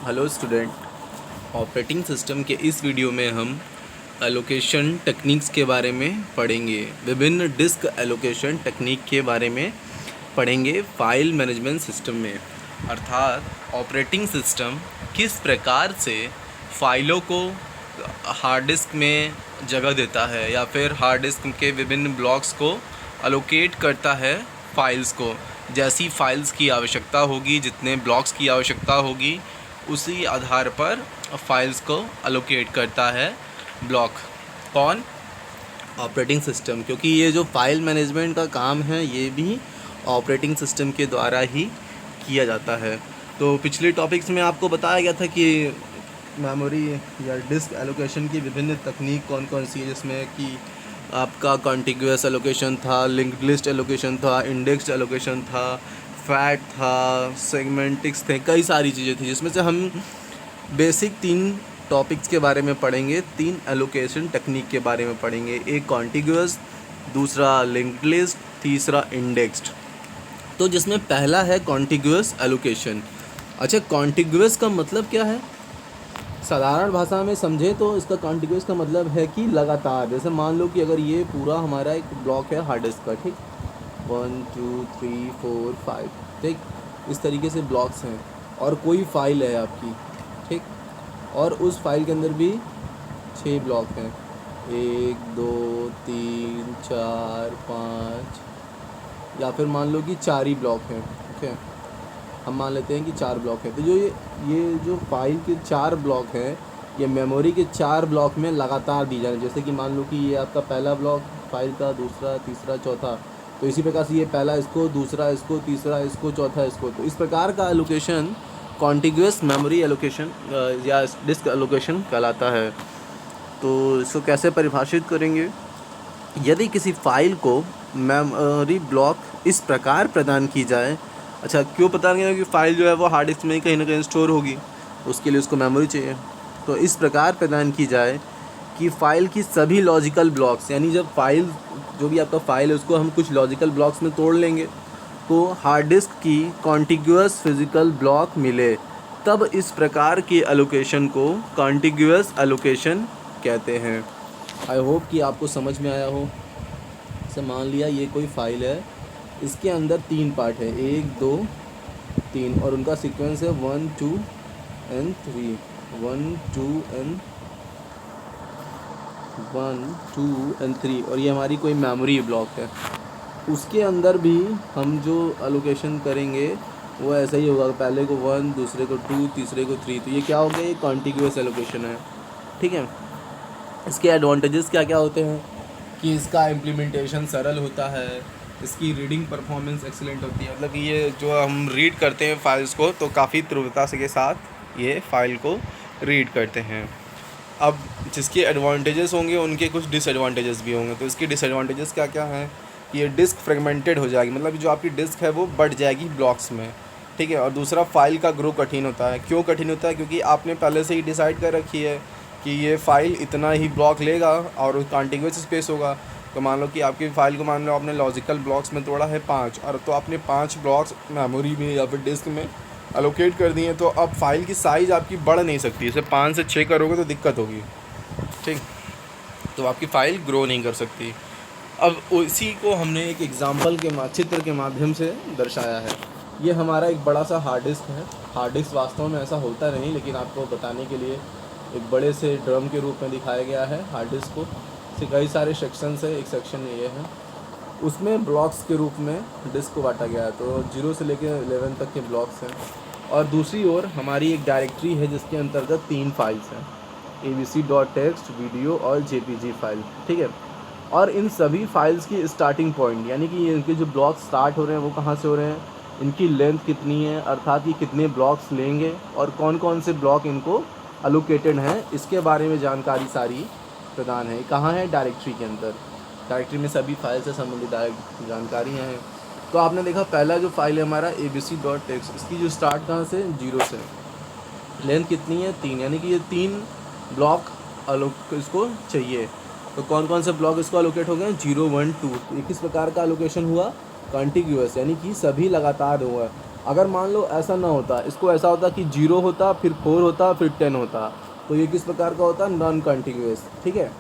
Hello student. Operating system के इस video में हम एलोकेशन टेक्निक्स के बारे में पढ़ेंगे। विभिन्न डिस्क एलोकेशन टेक्निक के बारे में पढ़ेंगे फाइल मैनेजमेंट सिस्टम में। अर्थात ऑपरेटिंग सिस्टम किस प्रकार से फाइलों को हार्ड डिस्क में जगह देता है या फिर हार्ड डिस्क के विभिन्न ब्लॉक्स को अलोकेट करता है फाइल्स को। जैसी फाइल्स की आवश्यकता होगी, जितने ब्लॉक्स की आवश्यकता होगी, उसी आधार पर फाइल्स को अलोकेट करता है ब्लॉक। कौन? Operating system. क्योंकि ये जो फाइल मैनेजमेंट का काम है ये भी ऑपरेटिंग सिस्टम के द्वारा ही किया जाता है। तो पिछले टॉपिक्स में आपको बताया गया था कि मेमोरी या डिस्क एलोकेशन की विभिन्न तकनीक कौन कौन सी है, जिसमें कि आपका कॉन्टिग्यूअस एलोकेशन था, लिंक्ड लिस्ट एलोकेशन था, इंडेक्स्ड एलोकेशन था, फैट था, सेगमेंटिक्स थे, कई सारी चीज़ें थी, जिसमें से हम बेसिक 3 टॉपिक्स के बारे में पढ़ेंगे। 3 एलोकेशन टेक्निक के बारे में पढ़ेंगे। एक कॉन्टिग्यूअस, दूसरा लिंक्ड लिस्ट, तीसरा इंडेक्स्ड। तो जिसमें पहला है कॉन्टिग्यूअस एलोकेशन। अच्छा, कॉन्टिग्यूअस का मतलब क्या है? साधारण भाषा में समझे तो इसका कॉन्टिग्यूअस का मतलब है कि लगातार। जैसे मान लो कि अगर ये पूरा हमारा एक ब्लॉक है हार्ड डिस्क का, ठीक, 1 2 3 4 5, ठीक, इस तरीके से ब्लॉक्स हैं और कोई फाइल है आपकी, ठीक, और उस फाइल के अंदर भी 6 ब्लॉक हैं, 1 2 3 4 5, या फिर मान लो कि 4 ही ब्लॉक हैं। ठीक है, हम मान लेते हैं कि 4 ब्लॉक है। तो जो ये जो फाइल के 4 ब्लॉक हैं, ये मेमोरी के 4 ब्लॉक में लगातार दी जाए। जैसे कि मान लो कि ये आपका पहला ब्लॉक फाइल का, दूसरा, तीसरा, चौथा, तो इसी प्रकार से ये पहला इसको, दूसरा इसको, तीसरा इसको, चौथा इसको। तो इस प्रकार का एलोकेशन कॉन्टिग्यूअस मेमोरी एलोकेशन या डिस्क एलोकेशन कहलाता है। तो इसको कैसे परिभाषित करेंगे? यदि किसी फाइल को मेमोरी ब्लॉक इस प्रकार प्रदान की जाए। अच्छा, क्यों प्रदान किया? कि फ़ाइल जो है वो हार्ड डिस्क में कहीं ना कहीं स्टोर होगी, तो उसके लिए उसको मेमोरी चाहिए। तो इस प्रकार प्रदान की जाए कि फ़ाइल की सभी लॉजिकल ब्लॉक्स, यानी जब फाइल जो भी आपका फ़ाइल है उसको हम कुछ लॉजिकल ब्लॉक्स में तोड़ लेंगे तो हार्ड डिस्क की कॉन्टिग्यूअस फिज़िकल ब्लॉक मिले, तब इस प्रकार के एलोकेशन को कॉन्टिग्यूअस एलोकेशन कहते हैं। आई होप कि आपको समझ में आया हो। जैसे मान लिया ये कोई फ़ाइल है, इसके अंदर 3 पार्ट है, 1 2 3, और उनका सीक्वेंस है 1 2 and 3, 1 2 and 3, और ये हमारी कोई मेमोरी ब्लॉक है। उसके अंदर भी हम जो एलोकेशन करेंगे वो ऐसा ही होगा, पहले को 1, दूसरे को 2, तीसरे को 3। तो ये क्या हो गया? ये कॉन्टिग्यूअस एलोकेशन है। ठीक है, इसके एडवांटेजेस क्या क्या होते हैं कि इसका इम्प्लीमेंटेशन सरल होता है, इसकी रीडिंग परफॉर्मेंस एक्सीलेंट होती है। मतलब कि ये जो हम रीड करते हैं फाइल्स को तो काफ़ी तीव्रता से के साथ ये फाइल को रीड करते हैं। अब जिसके एडवांटेजेस होंगे उनके कुछ डिसएडवांटेजेस भी होंगे। तो इसके डिसएडवांटेजेस क्या क्या हैं? ये डिस्क फ्रेगमेंटेड हो जाएगी, मतलब जो आपकी डिस्क है वो बढ़ जाएगी ब्लॉक्स में। ठीक है, और दूसरा, फाइल का ग्रो कठिन होता है। क्यों कठिन होता है? क्योंकि आपने पहले से ही डिसाइड कर रखी है कि ये फ़ाइल इतना ही ब्लॉक लेगा और कॉन्टिग्यूअस स्पेस होगा। तो मान लो कि आपकी फ़ाइल को मान लो आपने लॉजिकल ब्लॉक्स में तोड़ा है 5, और तो आपने 5 ब्लॉक्स मेमोरी में या फिर डिस्क में अलोकेट कर दिए, तो अब फाइल की साइज़ आपकी बढ़ नहीं सकती। जैसे 5 से 6 करोगे तो दिक्कत होगी, ठीक, तो आपकी फ़ाइल ग्रो नहीं कर सकती। अब उसी को हमने एक एग्जांपल के चित्र के माध्यम से दर्शाया है। ये हमारा एक बड़ा सा हार्ड डिस्क है। हार्ड डिस्क वास्तव में ऐसा होता नहीं, लेकिन आपको बताने के लिए एक बड़े से ड्रम के रूप में दिखाया गया है हार्ड डिस्क को। इसके कई सारे सेक्शंस है, एक सेक्शन में ये है, उसमें ब्लॉक्स के रूप में डिस्क को बांटा गया है। तो 0 से लेकर 11 तक के ब्लॉक्स हैं। और दूसरी ओर हमारी एक डायरेक्टरी है जिसके अंतर्गत 3 फाइल्स हैं, abc.txt, वीडियो और jpg फाइल। ठीक है, और इन सभी फाइल्स की स्टार्टिंग पॉइंट, यानी कि इनके जो ब्लॉक स्टार्ट हो रहे हैं वो कहाँ से हो रहे हैं, इनकी लेंथ कितनी है, अर्थात ये कितने ब्लॉक्स लेंगे और कौन कौन से ब्लॉक इनको अलोकेटेड हैं, इसके बारे में जानकारी सारी प्रदान है। कहाँ है? डायरेक्टरी के अंदर। डायरेक्टरी में सभी फाइल से संबंधित जानकारियाँ हैं। तो आपने देखा पहला जो फाइल है हमारा abc.txt, इसकी जो स्टार्ट कहाँ से? 0 से। लेंथ कितनी है? 3, यानी कि ये 3 ब्लॉक इसको चाहिए। तो कौन कौन से ब्लॉक इसको अलोकेट हो गए? 0 1 2। ये किस प्रकार का अलोकेशन हुआ? कॉन्टिग्यूअस, यानी कि सभी लगातार हुआ। अगर मान लो ऐसा ना होता, इसको ऐसा होता कि 0 होता, फिर 4 होता, फिर 10 होता, तो ये किस प्रकार का होता? नॉन कॉन्टिग्यूअस, ठीक है।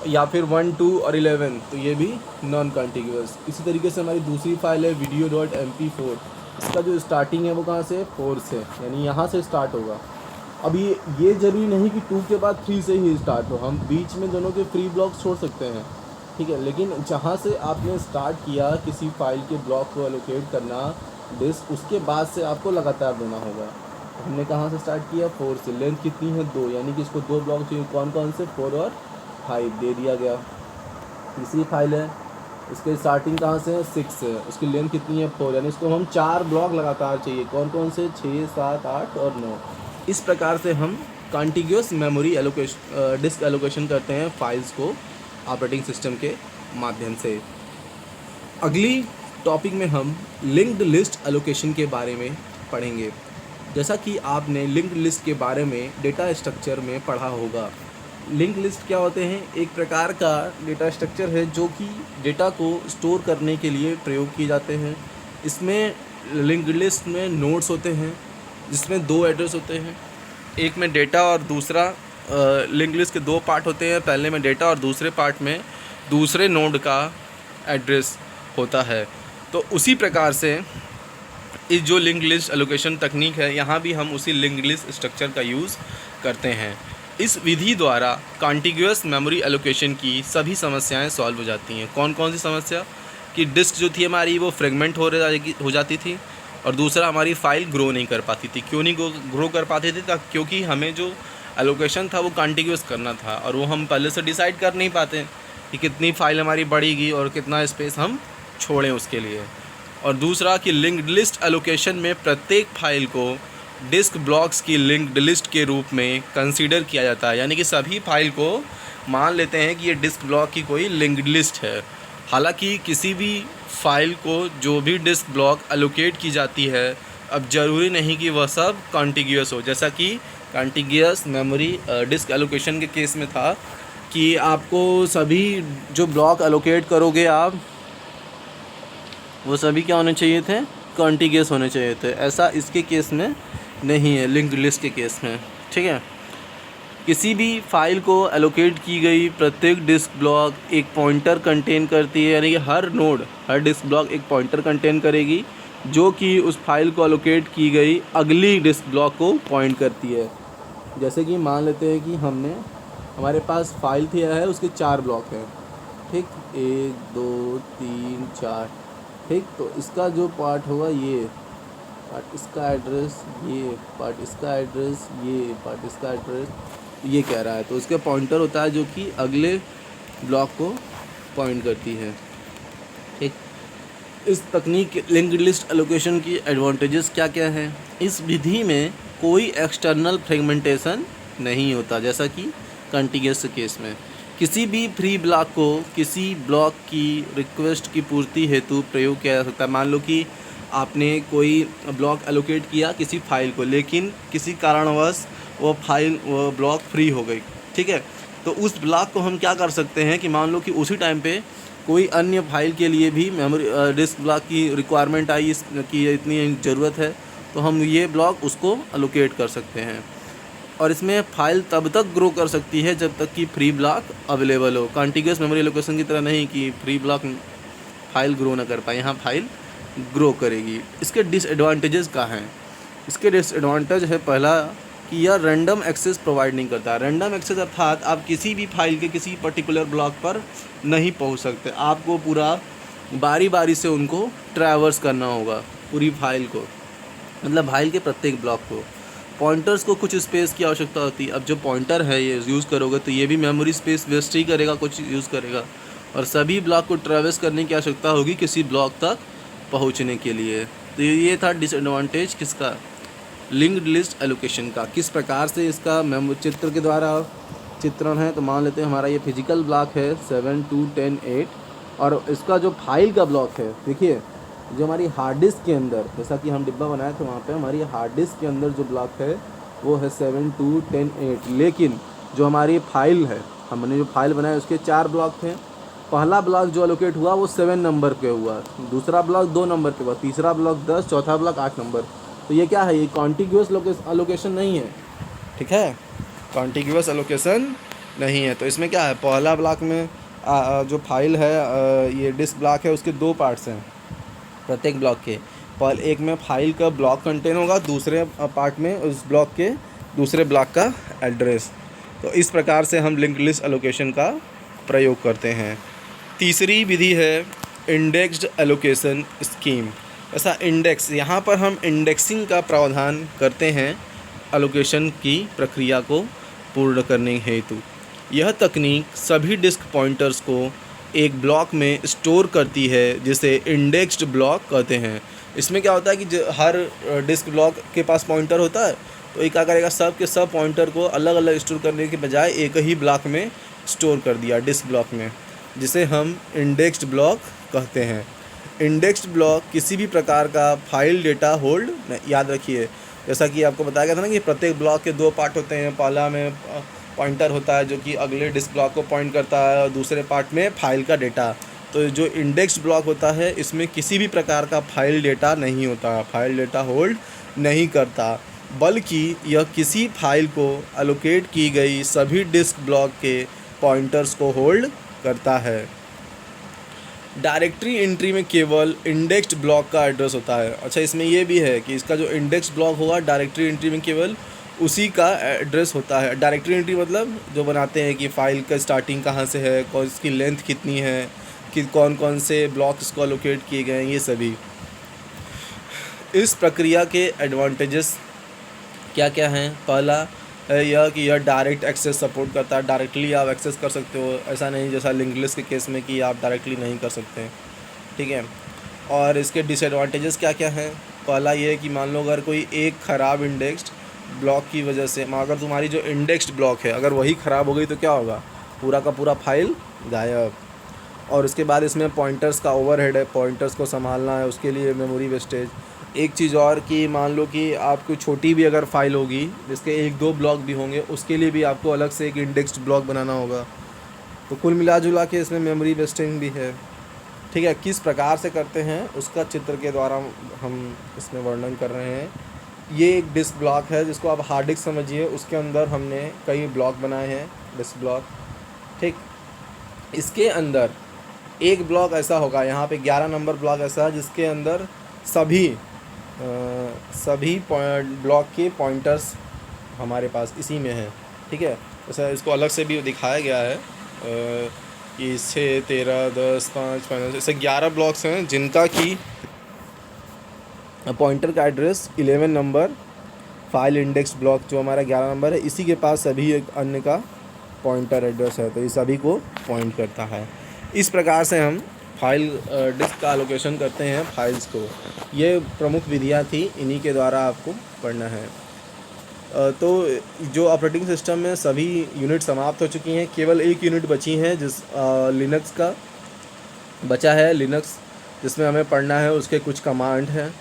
या फिर 1, 2 और 11, तो ये भी नॉन कॉन्टिग्यूअस। इसी तरीके से हमारी दूसरी फाइल है video.mp4, इसका जो स्टार्टिंग है वो कहाँ से? 4 से, यानी यहाँ से स्टार्ट होगा। अब ये ज़रूरी नहीं कि 2 के बाद 3 से ही स्टार्ट हो, हम बीच में दोनों के फ्री ब्लॉक्स छोड़ सकते हैं, ठीक है। लेकिन जहाँ से आपने स्टार्ट किया किसी फाइल के ब्लॉक को एलोकेट करना डिस्क, उसके बाद से आपको लगातार देना होगा। हमने कहाँ से स्टार्ट किया? 4 से। लेंथ कितनी है? 2, यानी कि इसको 2 ब्लॉक चाहिए। कौन कौन से? 4 और 5 दे दिया गया। तीसरी फाइल है, इसके स्टार्टिंग कहाँ से है? 6 से, उसकी लेंथ कितनी है? 4, यानी इसको हम 4 ब्लॉक लगातार चाहिए। कौन कौन से? 6, 7, 8 और 9। इस प्रकार से हम contiguous memory allocation, disk allocation करते हैं फाइल्स को ऑपरेटिंग सिस्टम के माध्यम से। अगली टॉपिक में हम लिंक्ड लिस्ट एलोकेशन के बारे में पढ़ेंगे। जैसा कि आपने लिंक्ड लिस्ट के बारे में डेटा स्ट्रक्चर में पढ़ा होगा। लिंक्ड लिस्ट क्या होते हैं? एक प्रकार का डेटा स्ट्रक्चर है जो कि डेटा को स्टोर करने के लिए प्रयोग किए जाते हैं। इसमें लिंक्ड लिस्ट में नोड्स होते हैं जिसमें 2 एड्रेस होते हैं, एक में डेटा और दूसरा लिंक्ड लिस्ट के 2 पार्ट होते हैं, पहले में डेटा और दूसरे पार्ट में दूसरे नोड का एड्रेस होता है। तो उसी प्रकार से इस जो लिंक्ड लिस्ट एलोकेशन तकनीक है, यहाँ भी हम उसी लिंक्ड लिस्ट स्ट्रक्चर का यूज़ करते हैं। इस विधि द्वारा कॉन्टिग्यूअस मेमोरी एलोकेशन की सभी समस्याएं सॉल्व हो जाती हैं। कौन कौन सी समस्या? कि डिस्क जो थी हमारी वो फ्रेगमेंट हो जाती थी, और दूसरा हमारी फ़ाइल ग्रो नहीं कर पाती थी। क्यों नहीं ग्रो कर पाती थी? क्योंकि हमें जो एलोकेशन था वो कॉन्टिग्यूअस करना था, और वो हम पहले से डिसाइड कर नहीं पाते कि कितनी फ़ाइल हमारी बढ़ेगी और कितना स्पेस हम छोड़ें उसके लिए। और दूसरा कि लिंक्ड लिस्ट एलोकेशन में प्रत्येक फाइल को डिस्क ब्लॉक्स की लिंक्ड लिस्ट के रूप में कंसीडर किया जाता है, यानी कि सभी फाइल को मान लेते हैं कि ये डिस्क ब्लॉक की कोई लिंक्ड लिस्ट है। हालांकि किसी भी फाइल को जो भी डिस्क ब्लॉक एलोकेट की जाती है, अब ज़रूरी नहीं कि वह सब कॉन्टिग्यूअस हो। जैसा कि कॉन्टिग्यूअस मेमोरी डिस्क एलोकेशन के केस में था कि आपको सभी जो ब्लॉक एलोकेट करोगे आप, वो सभी क्या होने चाहिए थे? कॉन्टिग्यूअस होने चाहिए थे। ऐसा इसके केस में नहीं है, लिंक्ड लिस्ट के केस में, ठीक है। किसी भी फाइल को एलोकेट की गई प्रत्येक डिस्क ब्लॉक एक पॉइंटर कंटेन करती है, यानी कि हर नोड, हर डिस्क ब्लॉक एक पॉइंटर कंटेन करेगी जो कि उस फाइल को एलोकेट की गई अगली डिस्क ब्लॉक को पॉइंट करती है। जैसे कि मान लेते हैं कि हमारे पास फाइल थी है, उसके 4 ब्लॉक हैं, ठीक, 1, 2, 3, 4, ठीक। तो इसका जो पार्ट होगा, ये पार्ट इसका एड्रेस, ये पार्ट इसका एड्रेस, ये पार्ट इसका एड्रेस, ये कह रहा है, तो इसका पॉइंटर होता है जो कि अगले ब्लॉक को पॉइंट करती है, ठीक। इस तकनीक लिंक्ड लिस्ट एलोकेशन की एडवांटेजेस क्या क्या हैं? इस विधि में कोई एक्सटर्नल फ्रेगमेंटेशन नहीं होता, जैसा कि कॉन्टिग्यूअस केस में। किसी भी फ्री ब्लॉक को किसी ब्लॉक की रिक्वेस्ट की पूर्ति हेतु प्रयोग किया जा सकता है। मान लो कि आपने कोई ब्लॉक एलोकेट किया किसी फाइल को, लेकिन किसी कारणवश वो ब्लॉक फ्री हो गई, ठीक है। तो उस ब्लॉक को हम क्या कर सकते हैं कि मान लो कि उसी टाइम पे कोई अन्य फाइल के लिए भी मेमोरी डिस्क ब्लॉक की रिक्वायरमेंट आई, की इतनी ज़रूरत है, तो हम ये ब्लॉक उसको एलोकेट कर सकते हैं। और इसमें फ़ाइल तब तक ग्रो कर सकती है जब तक कि फ्री ब्लॉक अवेलेबल हो। कॉन्टिग्यूअस मेमोरी एलोकेशन की तरह नहीं कि फ्री ब्लॉक फाइल ग्रो ना कर पाए, यहाँ फाइल ग्रो करेगी। इसके डिसएडवांटेजेस क्या हैं? इसके डिसएडवांटेज है, पहला कि यह रैंडम एक्सेस प्रोवाइड नहीं करता। रैंडम एक्सेस अर्थात आप किसी भी फाइल के किसी पर्टिकुलर ब्लॉक पर नहीं पहुंच सकते, आपको पूरा बारी बारी से उनको ट्रैवर्स करना होगा, पूरी फाइल को, मतलब फाइल के प्रत्येक ब्लॉक को। पॉइंटर्स को कुछ स्पेस की आवश्यकता होती है। अब जो पॉइंटर है ये यूज़ करोगे तो ये भी मेमोरी स्पेस वेस्ट ही करेगा, कुछ यूज़ करेगा, और सभी ब्लॉक को ट्रैवर्स करने की आवश्यकता होगी किसी ब्लॉक तक पहुंचने के लिए। तो ये था डिसएडवांटेज किसका? लिंक्ड लिस्ट एलोकेशन का। किस प्रकार से इसका चित्र के द्वारा चित्रण है, तो मान लेते हैं हमारा ये फिजिकल ब्लॉक है 7, 2, 10, 8, और इसका जो फाइल का ब्लॉक है, देखिए जो हमारी हार्ड डिस्क के अंदर, जैसा कि हम डिब्बा बनाए थे वहाँ पे, हमारी हार्ड डिस्क के अंदर जो ब्लॉक है वो है 7, 2, 10, 8, लेकिन जो हमारी फाइल है, हमने जो फाइल बनाया उसके 4 ब्लॉक थे, पहला ब्लॉक जो एलोकेट हुआ वो 7 नंबर पे हुआ, दूसरा ब्लॉक 2 नंबर पे हुआ, तीसरा ब्लॉक 10, चौथा ब्लॉक 8 नंबर। तो ये क्या है, ये कॉन्टिग्यूस एलोकेशन नहीं है, ठीक है, कॉन्टिग्यूस एलोकेशन नहीं है। तो इसमें क्या है, पहला ब्लॉक में जो फाइल है ये डिस्क ब्लॉक है, उसके 2 पार्ट्स हैं प्रत्येक ब्लॉक के। एक में फाइल का ब्लॉक कंटेन होगा, दूसरे पार्ट में उस ब्लॉक के दूसरे ब्लॉक का एड्रेस। तो इस प्रकार से हम लिंक्ड लिस्ट एलोकेशन का प्रयोग करते हैं। तीसरी विधि है इंडेक्स्ड एलोकेशन स्कीम। ऐसा इंडेक्स, यहाँ पर हम इंडेक्सिंग का प्रावधान करते हैं एलोकेशन की प्रक्रिया को पूर्ण करने हेतु। यह तकनीक सभी डिस्क पॉइंटर्स को एक ब्लॉक में स्टोर करती है, जिसे इंडेक्स्ड ब्लॉक कहते हैं। इसमें क्या होता है कि हर डिस्क ब्लॉक के पास पॉइंटर होता है, तो ये क्या करेगा, सब के सब पॉइंटर को अलग अलग स्टोर करने के बजाय एक ही ब्लॉक में स्टोर कर दिया, डिस्क ब्लॉक में, जिसे हम इंडेक्स्ड ब्लॉक कहते हैं। इंडेक्स्ड ब्लॉक किसी भी प्रकार का फाइल डेटा होल्ड, याद रखिए जैसा कि आपको बताया गया था ना कि प्रत्येक ब्लॉक के 2 पार्ट होते हैं, पहला में पॉइंटर होता है जो कि अगले डिस्क ब्लॉक को पॉइंट करता है, और दूसरे पार्ट में फाइल का डेटा। तो जो इंडेक्स्ड ब्लॉक होता है इसमें किसी भी प्रकार का फाइल डेटा नहीं होता, फाइल डेटा होल्ड नहीं करता, बल्कि यह किसी फाइल को एलोकेट की गई सभी डिस्क ब्लॉक के पॉइंटर्स को होल्ड करता है। डायरेक्टरी एंट्री में केवल इंडेक्स्ड ब्लॉक का एड्रेस होता है। अच्छा, इसमें यह भी है कि इसका जो इंडेक्स्ड ब्लॉक होगा डायरेक्टरी एंट्री में केवल उसी का एड्रेस होता है। डायरेक्टरी एंट्री मतलब जो बनाते हैं कि फ़ाइल का स्टार्टिंग कहाँ से है, कौन इसकी लेंथ कितनी है, कि कौन कौन से ब्लॉक इसको एलोकेट किए गए हैं, ये सभी। इस प्रक्रिया के एडवांटेजेस क्या क्या हैं? पहला है यह कि यह डायरेक्ट एक्सेस सपोर्ट करता है, डायरेक्टली आप एक्सेस कर सकते हो, ऐसा नहीं जैसा लिंक्ड लिस्ट के केस में कि आप डायरेक्टली नहीं कर सकते, ठीक है। और इसके डिसएडवांटेजेस क्या क्या हैं? पहला ये है कि मान लो अगर कोई एक ख़राब इंडेक्स्ड ब्लॉक की वजह से, अगर तुम्हारी जो इंडेक्स्ड ब्लॉक है अगर वही ख़राब हो गई तो क्या होगा, पूरा का पूरा फाइल गायब। और उसके बाद इसमें पॉइंटर्स का ओवरहेड है, पॉइंटर्स को संभालना है, उसके लिए मेमोरी वेस्टेज। एक चीज़ और कि मान लो कि आपको छोटी भी अगर फाइल होगी जिसके 1-2 ब्लॉक भी होंगे, उसके लिए भी आपको अलग से एक इंडेक्स्ड ब्लॉक बनाना होगा। तो कुल मिला जुला के इसमें मेमोरी वेस्टिंग भी है, ठीक है। किस प्रकार से करते हैं उसका चित्र के द्वारा हम इसमें वर्णन कर रहे हैं। ये एक डिस्क ब्लॉक है जिसको आप हार्ड डिस्क समझिए, उसके अंदर हमने कई ब्लॉक बनाए हैं, डिस्क ब्लॉक, ठीक। इसके अंदर एक ब्लॉक ऐसा होगा, यहाँ पे 11 नंबर ब्लॉक ऐसा है जिसके अंदर सभी ब्लॉक के पॉइंटर्स हमारे पास इसी में हैं, ठीक है। ऐसा इसको अलग से भी दिखाया गया है कि 6, 13, 10, 5, 5 ऐसे 11 ब्लॉक्स हैं जिनका कि पॉइंटर का address 11 number, file index block जो हमारा 11 नंबर है, इसी के पास सभी एक अन्य का पॉइंटर एड्रेस है, तो ये सभी को पॉइंट करता है। इस प्रकार से हम फाइल डिस्क का एलोकेशन करते हैं फाइल्स को। ये प्रमुख विधियाँ थी, इन्हीं के द्वारा आपको पढ़ना है। तो जो ऑपरेटिंग सिस्टम में सभी यूनिट समाप्त हो चुकी हैं, केवल एक यूनिट बची हैं जिस लिनक्स का बचा है, लिनक्स, जिसमें हमें पढ़ना है उसके कुछ कमांड हैं।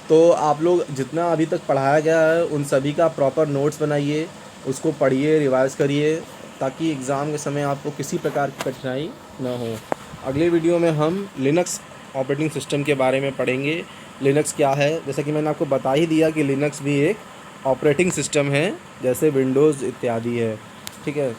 तो आप लोग जितना अभी तक पढ़ाया गया है उन सभी का प्रॉपर नोट्स बनाइए, उसको पढ़िए, रिवाइज़ करिए, ताकि एग्ज़ाम के समय आपको किसी प्रकार की कठिनाई ना हो। अगले वीडियो में हम लिनक्स ऑपरेटिंग सिस्टम के बारे में पढ़ेंगे। लिनक्स क्या है, जैसा कि मैंने आपको बता ही दिया कि लिनक्स भी एक ऑपरेटिंग सिस्टम है जैसे विंडोज़ इत्यादि है, ठीक है।